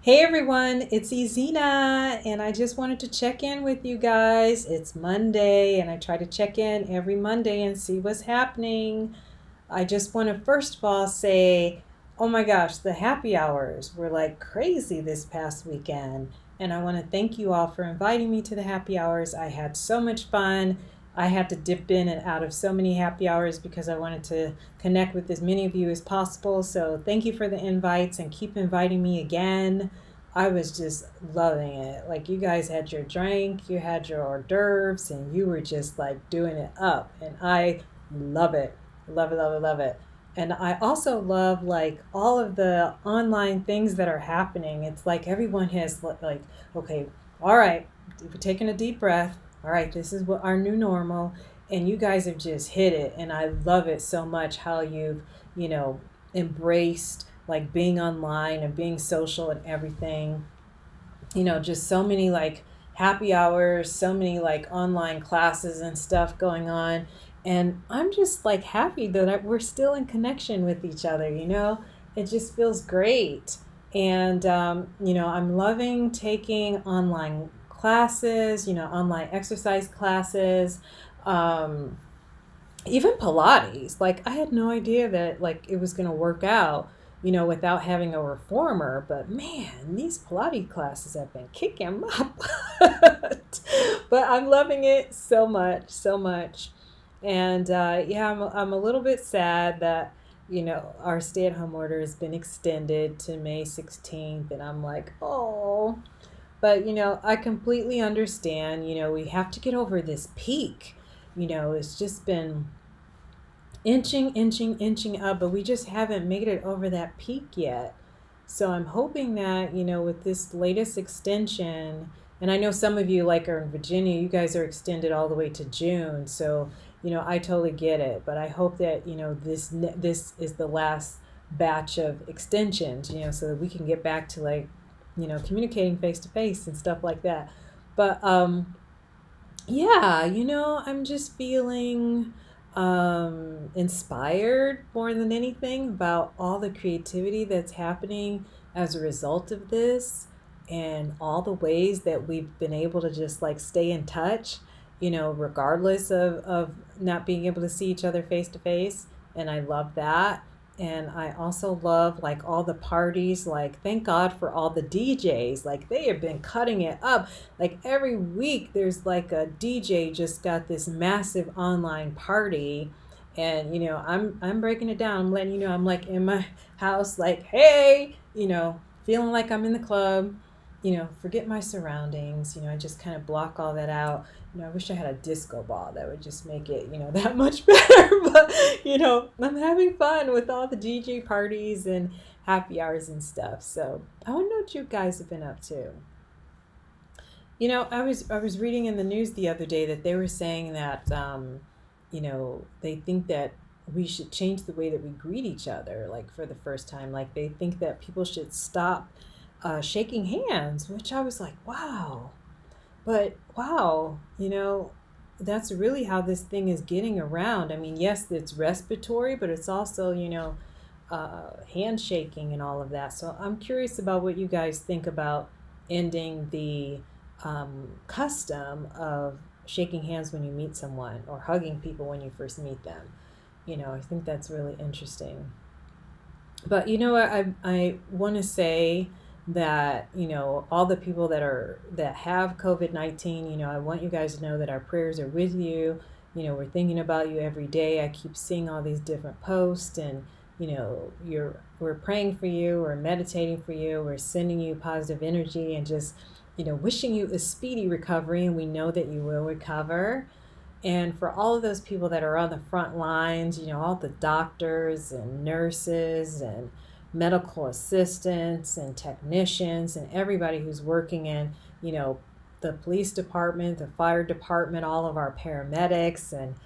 Hey everyone, it's Ezina, and I just wanted to check in with you guys. It's Monday, and I try to check in every Monday and see what's happening. I just want to first of all say, oh my gosh, the happy hours were like crazy this past weekend. And I want to thank you all for inviting me to the happy hours. I had so much fun. I had to dip in and out of so many happy hours because I wanted to connect with as many of you as possible. So thank you for the invites and keep inviting me again. I was just loving it. Like you guys had your drink, you had your hors d'oeuvres, and you were just like doing it up. And I love it. Love it, love it, love it. And I also love like all of the online things that are happening. It's like everyone has like, okay, all right, we're taking a deep breath. All right, this is what our new normal. And you guys have just hit it. And I love it so much how you've, you know, embraced like being online and being social and everything. Just so many like happy hours, so many like online classes and stuff going on. And I'm just like happy that we're still in connection with each other. It just feels great. And, I'm loving taking online classes, online exercise classes. Um, Even Pilates. Like I had no idea that like it was going to work out, without having a reformer. But man, these Pilates classes have been kicking my butt. But I'm loving it so much, so much. And yeah, I'm a little bit sad that our stay-at-home order has been extended to May 16th, and I'm like, oh. But I completely understand. We have to get over this peak. It's just been inching up, but we just haven't made it over that peak yet. So I'm hoping that, with this latest extension, and I know some of you like are in Virginia, you guys are extended all the way to June. So, I totally get it, but I hope that, this is the last batch of extensions, so that we can get back to like, communicating face to face and stuff like that. But yeah, I'm just feeling inspired more than anything about all the creativity that's happening as a result of this, and all the ways that we've been able to just like stay in touch, regardless of not being able to see each other face to face. And I love that. And I also love like all the parties. Like, thank God for all the DJs. Like, they have been cutting it up. Like, every week there's like a DJ just got this massive online party. And, I'm breaking it down. I'm letting you know I'm like in my house, like, hey, feeling like I'm in the club. Forget my surroundings. I just kind of block all that out. I wish I had a disco ball that would just make it, that much better. But, I'm having fun with all the DJ parties and happy hours and stuff. So I want to know what you guys have been up to. I was reading in the news the other day that they were saying that, they think that we should change the way that we greet each other, like for the first time. Like they think that people should stop shaking hands, which I was like, wow. But wow, that's really how this thing is getting around. I mean, yes, it's respiratory, but it's also, handshaking and all of that. So I'm curious about what you guys think about ending the custom of shaking hands when you meet someone or hugging people when you first meet them. I think that's really interesting. But what, I want to say that all the people that have COVID-19, I want you guys to know that our prayers are with you. We're thinking about you every day. I keep seeing all these different posts, and we're praying for you, we're meditating for you, we're sending you positive energy, and just wishing you a speedy recovery, and we know that you will recover. And for all of those people that are on the front lines, all the doctors and nurses and medical assistants and technicians and everybody who's working in, the police department, the fire department, all of our paramedics, and,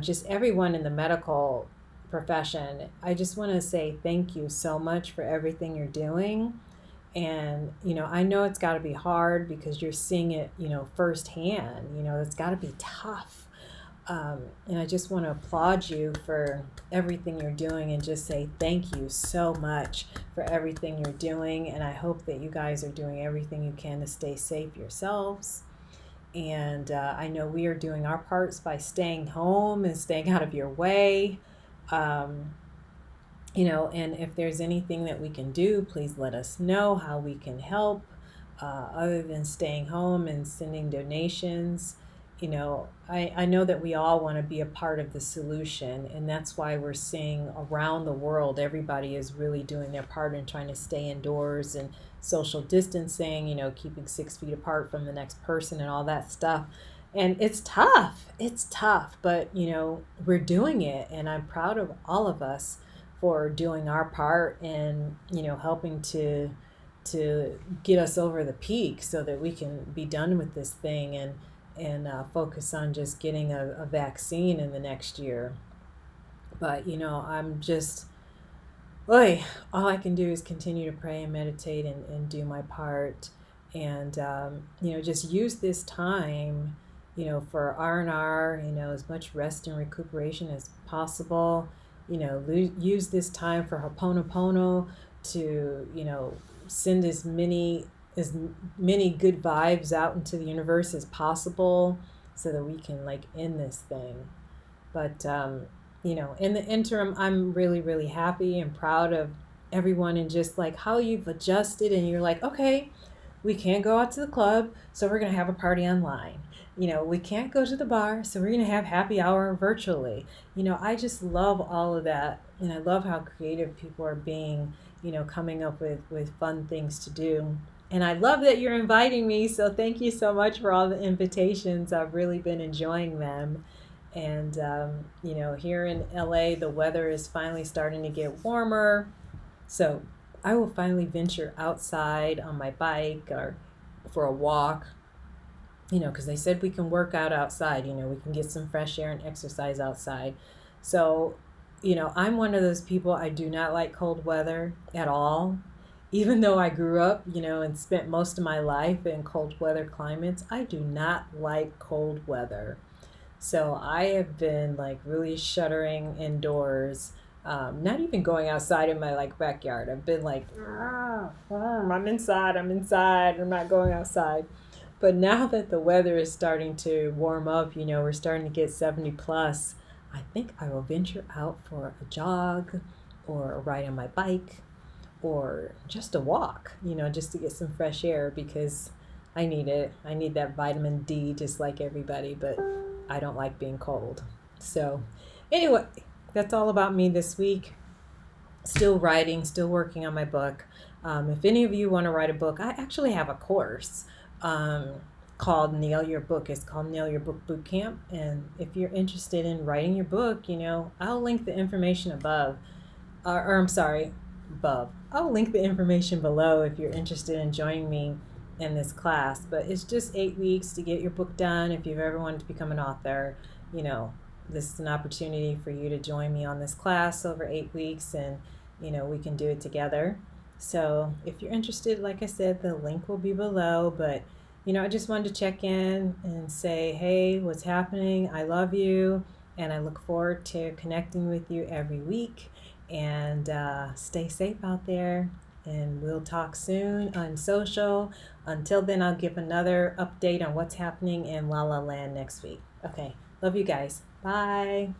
just everyone in the medical profession, I just want to say thank you so much for everything you're doing. And, I know it's got to be hard because you're seeing it, firsthand. It's got to be tough. And I just want to applaud you for everything you're doing and just say thank you so much for everything you're doing. And I hope that you guys are doing everything you can to stay safe yourselves. And I know we are doing our parts by staying home and staying out of your way. Um, and if there's anything that we can do, please let us know how we can help, other than staying home and sending donations. I know that we all want to be a part of the solution, and that's why we're seeing around the world everybody is really doing their part in trying to stay indoors and social distancing, keeping 6 feet apart from the next person and all that stuff. And it's tough. It's tough, but we're doing it, and I'm proud of all of us for doing our part and helping to get us over the peak so that we can be done with this thing and focus on just getting a vaccine in the next year. But I'm just, boy, all I can do is continue to pray and meditate and do my part, and just use this time for R&R, as much rest and recuperation as possible. Use this time for Ho'oponopono to send as many good vibes out into the universe as possible so that we can end this thing. But in the interim, I'm really, really happy and proud of everyone, and just how you've adjusted, and you're like, okay, we can't go out to the club, so we're going to have a party online. We can't go to the bar, so we're going to have happy hour virtually. I just love all of that, and I love how creative people are being, coming up with fun things to do. And I love that you're inviting me, so thank you so much for all the invitations. I've really been enjoying them. And, here in LA, the weather is finally starting to get warmer. So I will finally venture outside on my bike or for a walk, because they said we can work out outside, we can get some fresh air and exercise outside. So, I'm one of those people, I do not like cold weather at all. Even though I grew up, and spent most of my life in cold weather climates, I do not like cold weather. So I have been really shuddering indoors, not even going outside in my backyard. I've been I'm inside, I'm not going outside. But now that the weather is starting to warm up, we're starting to get 70 plus, I think I will venture out for a jog or a ride on my bike or just a walk, just to get some fresh air, because I need it. I need that vitamin D just like everybody, but I don't like being cold. So, anyway, that's all about me this week. Still writing, still working on my book. If any of you want to write a book, I actually have a course called Nail Your Book. It's called Nail Your Book Bootcamp. And if you're interested in writing your book, I'll link the information above. Or I'm sorry, above. I'll link the information below if you're interested in joining me in this class. But it's just 8 weeks to get your book done. If you've ever wanted to become an author, this is an opportunity for you to join me on this class over 8 weeks, and we can do it together. So if you're interested, like I said, the link will be below. But I just wanted to check in and say, hey, what's happening? I love you, and I look forward to connecting with you every week. And stay safe out there, and we'll talk soon on social. Until then, I'll give another update on what's happening in La La Land next week. Okay, love you guys. Bye.